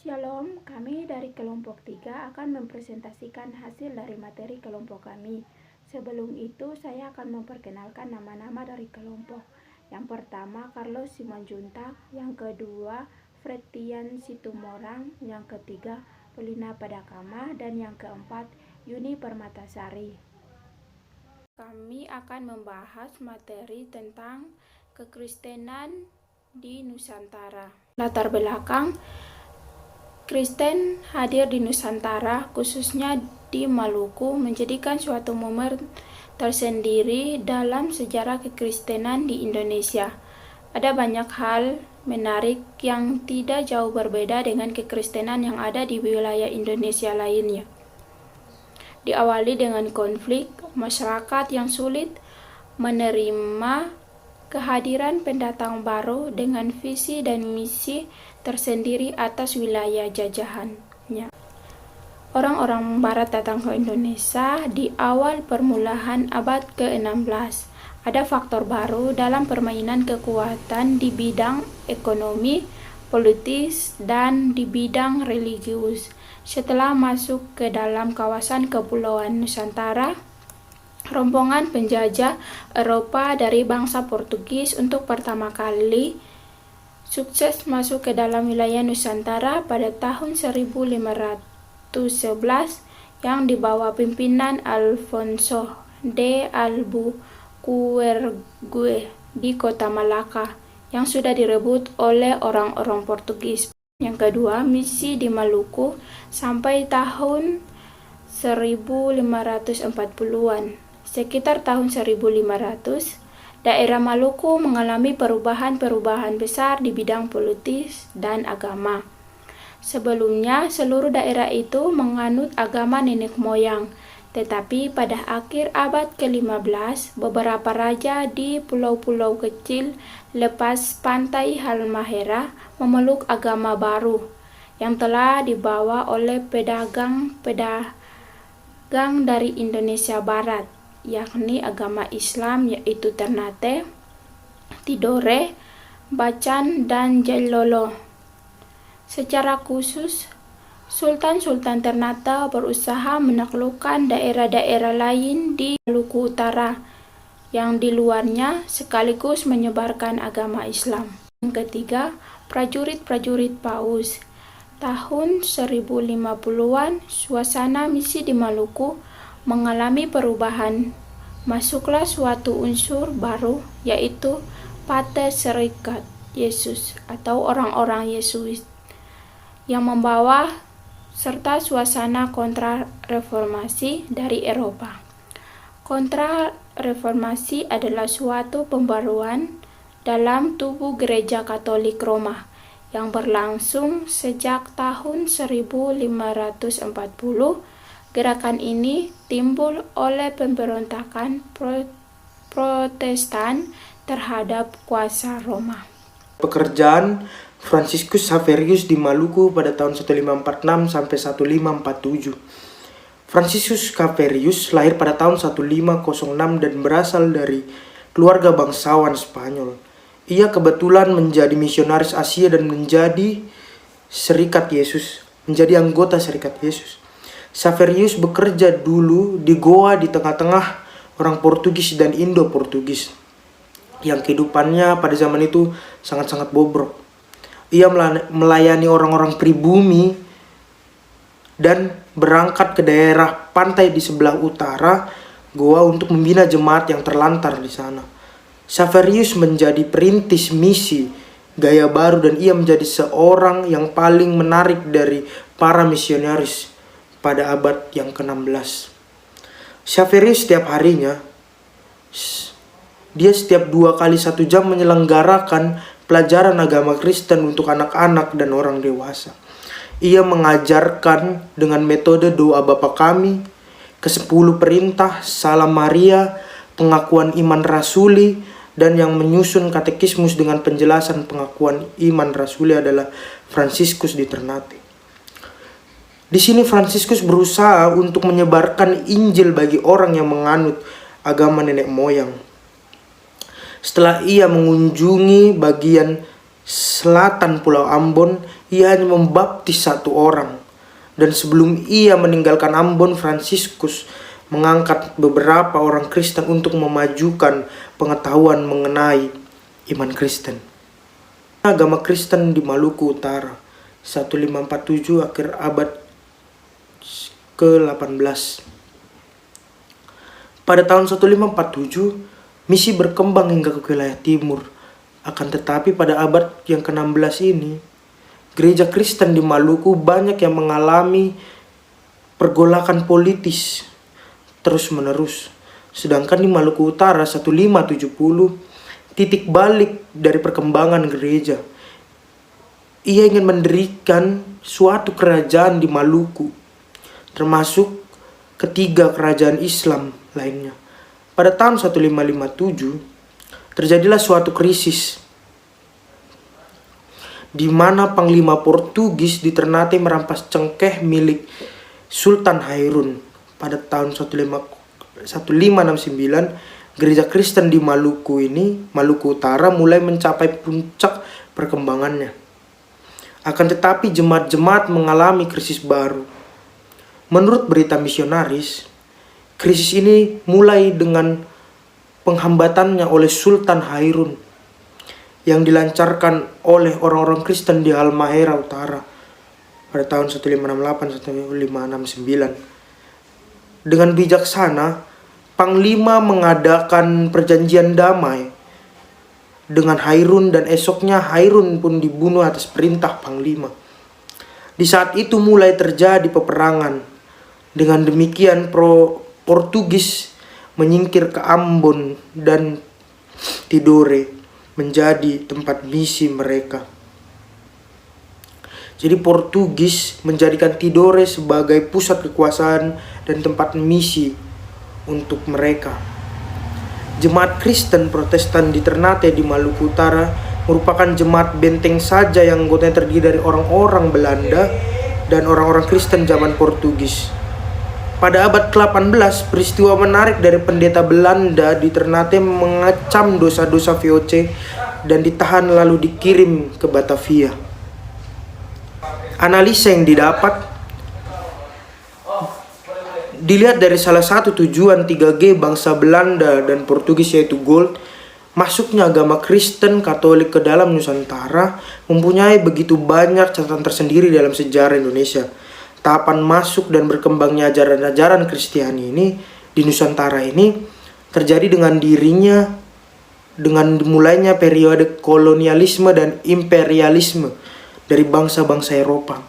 Shalom, kami dari kelompok 3 akan mempresentasikan hasil dari materi kelompok kami. Sebelum itu, saya akan memperkenalkan nama-nama dari kelompok. Yang pertama, Carlos Simanjuntak. Yang kedua, Fretian Situmorang. Yang ketiga, Polina Padakama. Dan yang keempat, Yuni Permatasari. Kami akan membahas materi tentang kekristenan di Nusantara. Latar belakang Kristen hadir di Nusantara, khususnya di Maluku, menjadikan suatu momen tersendiri dalam sejarah kekristenan di Indonesia. Ada banyak hal menarik yang tidak jauh berbeda dengan kekristenan yang ada di wilayah Indonesia lainnya. Diawali dengan konflik masyarakat yang sulit menerima kehadiran pendatang baru dengan visi dan misi tersendiri atas wilayah jajahannya. Orang-orang barat datang ke Indonesia di awal permulaan abad ke-16. Ada faktor baru dalam permainan kekuatan di bidang ekonomi, politis, dan di bidang religius. Setelah masuk ke dalam kawasan Kepulauan Nusantara, rombongan penjajah Eropa dari bangsa Portugis untuk pertama kali sukses masuk ke dalam wilayah Nusantara pada tahun 1511 yang di bawah pimpinan Alfonso de Albuquerque di kota Malaka yang sudah direbut oleh orang-orang Portugis. Yang kedua, misi di Maluku sampai tahun 1540-an. Sekitar tahun 1500, daerah Maluku mengalami perubahan-perubahan besar di bidang politis dan agama. Sebelumnya, seluruh daerah itu menganut agama nenek moyang, tetapi pada akhir abad ke-15, beberapa raja di pulau-pulau kecil lepas pantai Halmahera memeluk agama baru yang telah dibawa oleh pedagang dari Indonesia Barat, yakni agama Islam, yaitu Ternate, Tidore, Bacan, dan Jailolo. Secara khusus, Sultan-Sultan Ternate berusaha menaklukkan daerah-daerah lain di Maluku Utara yang di luarnya sekaligus menyebarkan agama Islam. Yang ketiga, prajurit-prajurit Paus. Tahun 1050-an, suasana misi di Maluku mengalami perubahan. Masuklah suatu unsur baru, yaitu Pater Serikat Yesus atau orang-orang Yesuit, yang membawa serta suasana kontra-reformasi dari Eropa. Kontra-reformasi adalah suatu pembaruan dalam tubuh Gereja Katolik Roma yang berlangsung sejak tahun 1540. Gerakan ini timbul oleh pemberontakan Protestan terhadap kuasa Roma. Pekerjaan Franciscus Xaverius di Maluku pada tahun 1546 sampai 1547. Franciscus Xaverius lahir pada tahun 1506 dan berasal dari keluarga bangsawan Spanyol. Ia kebetulan menjadi misionaris Asia dan menjadi anggota Serikat Yesus. Xaverius bekerja dulu di Goa di tengah-tengah orang Portugis dan Indo-Portugis yang kehidupannya pada zaman itu sangat-sangat bobrok. Ia melayani orang-orang pribumi dan berangkat ke daerah pantai di sebelah utara Goa untuk membina jemaat yang terlantar di sana. Xaverius menjadi perintis misi gaya baru dan ia menjadi seorang yang paling menarik dari para misionaris pada abad yang ke-16. Xaverius setiap 2 kali 1 jam menyelenggarakan pelajaran agama Kristen untuk anak-anak dan orang dewasa. Ia mengajarkan dengan metode doa Bapa Kami, ke-10 perintah, Salam Maria, pengakuan iman rasuli, dan yang menyusun katekismus dengan penjelasan pengakuan iman rasuli adalah Franciscus di Ternate. Di sini Franciscus berusaha untuk menyebarkan Injil bagi orang yang menganut agama nenek moyang. Setelah ia mengunjungi bagian selatan Pulau Ambon, ia hanya membaptis 1 orang. Dan sebelum ia meninggalkan Ambon, Fransiskus mengangkat beberapa orang Kristen untuk memajukan pengetahuan mengenai iman Kristen. Agama Kristen di Maluku Utara 1547 akhir abad ke-18. Pada tahun 1547, misi berkembang hingga ke wilayah timur. Akan tetapi pada abad yang ke-16 ini, gereja Kristen di Maluku banyak yang mengalami pergolakan politis terus-menerus. Sedangkan di Maluku Utara 1570, titik balik dari perkembangan gereja. Ia ingin mendirikan suatu kerajaan di Maluku, termasuk ketiga kerajaan Islam lainnya. Pada tahun 1557, terjadilah suatu krisis di mana Panglima Portugis di Ternate merampas cengkeh milik Sultan Hairun. Pada tahun 1569, gereja Kristen di Maluku Utara mulai mencapai puncak perkembangannya. Akan tetapi jemaat-jemaat mengalami krisis baru. Menurut berita misionaris, krisis ini mulai dengan penghambatannya oleh Sultan Hairun yang dilancarkan oleh orang-orang Kristen di Halmahera Utara pada tahun 1568-1569. Dengan bijaksana, Panglima mengadakan perjanjian damai dengan Hairun dan esoknya Hairun pun dibunuh atas perintah Panglima. Di saat itu mulai terjadi peperangan. Dengan demikian Portugis menyingkir ke Ambon dan Tidore menjadi tempat misi mereka. Jadi Portugis menjadikan Tidore sebagai pusat kekuasaan dan tempat misi untuk mereka. Jemaat Kristen Protestan di Ternate di Maluku Utara merupakan jemaat benteng saja yang anggotanya terdiri dari orang-orang Belanda dan orang-orang Kristen zaman Portugis. Pada abad ke-18, peristiwa menarik dari pendeta Belanda di Ternate mengecam dosa-dosa VOC dan ditahan lalu dikirim ke Batavia. Analisa yang didapat dilihat dari salah satu tujuan 3G bangsa Belanda dan Portugis yaitu gold. Masuknya agama Kristen Katolik ke dalam Nusantara mempunyai begitu banyak catatan tersendiri dalam sejarah Indonesia. Tahapan masuk dan berkembangnya ajaran-ajaran Kristiani ini di Nusantara ini terjadi dengan dimulainya periode kolonialisme dan imperialisme dari bangsa-bangsa Eropa.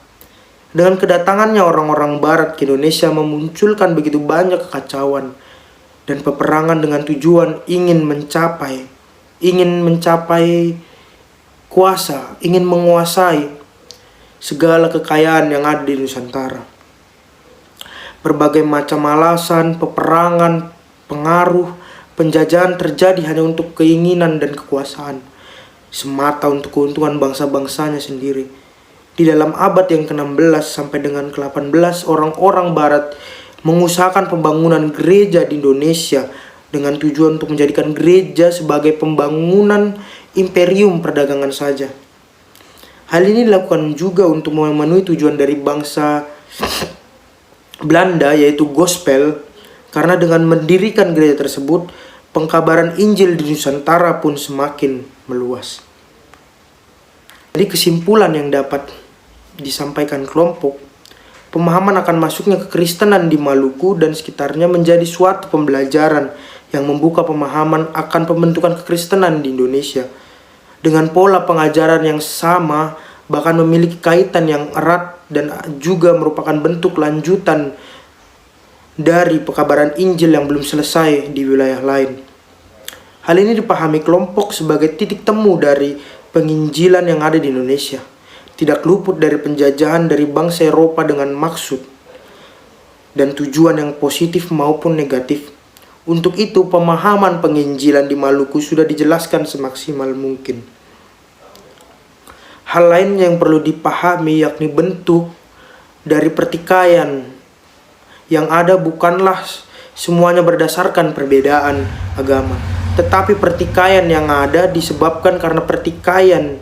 Dengan kedatangannya orang-orang Barat ke Indonesia memunculkan begitu banyak kekacauan dan peperangan dengan tujuan ingin mencapai kuasa, ingin menguasai segala kekayaan yang ada di Nusantara. Berbagai macam alasan, peperangan, pengaruh, penjajahan terjadi hanya untuk keinginan dan kekuasaan, semata untuk keuntungan bangsa-bangsanya sendiri. Di dalam abad yang ke-16 sampai dengan ke-18, orang-orang Barat mengusahakan pembangunan gereja di Indonesia dengan tujuan untuk menjadikan gereja sebagai pembangunan imperium perdagangan saja. Hal ini dilakukan juga untuk memenuhi tujuan dari bangsa Belanda yaitu gospel, karena dengan mendirikan gereja tersebut, pengkabaran Injil di Nusantara pun semakin meluas. Jadi kesimpulan yang dapat disampaikan kelompok, pemahaman akan masuknya kekristenan di Maluku dan sekitarnya menjadi suatu pembelajaran yang membuka pemahaman akan pembentukan kekristenan di Indonesia. Dengan pola pengajaran yang sama, bahkan memiliki kaitan yang erat dan juga merupakan bentuk lanjutan dari pekabaran Injil yang belum selesai di wilayah lain. Hal ini dipahami kelompok sebagai titik temu dari penginjilan yang ada di Indonesia, tidak luput dari penjajahan dari bangsa Eropa dengan maksud dan tujuan yang positif maupun negatif. Untuk itu, pemahaman penginjilan di Maluku sudah dijelaskan semaksimal mungkin. Hal lain yang perlu dipahami yakni bentuk dari pertikaian yang ada bukanlah semuanya berdasarkan perbedaan agama, tetapi pertikaian yang ada disebabkan karena pertikaian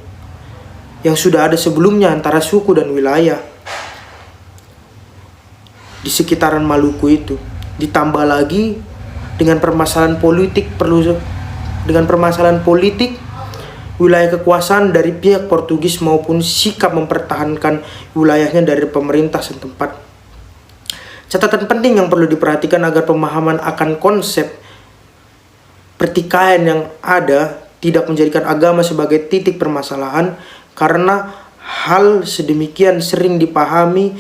yang sudah ada sebelumnya antara suku dan wilayah di sekitaran Maluku itu. Ditambah lagi dengan permasalahan politik wilayah kekuasaan dari pihak Portugis maupun sikap mempertahankan wilayahnya dari pemerintah setempat. Catatan penting yang perlu diperhatikan agar pemahaman akan konsep pertikaian yang ada tidak menjadikan agama sebagai titik permasalahan, karena hal sedemikian sering dipahami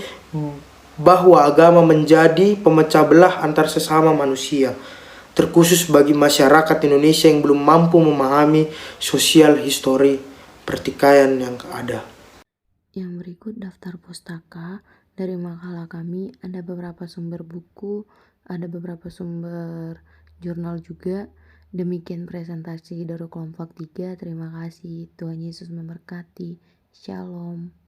bahwa agama menjadi pemecah belah antar sesama manusia, terkhusus bagi masyarakat Indonesia yang belum mampu memahami sosial histori pertikaian yang ada. Yang berikut daftar pustaka. Dari makalah kami ada beberapa sumber buku, ada beberapa sumber jurnal juga. Demikian presentasi dari kelompok 3. Terima kasih. Tuhan Yesus memberkati. Shalom.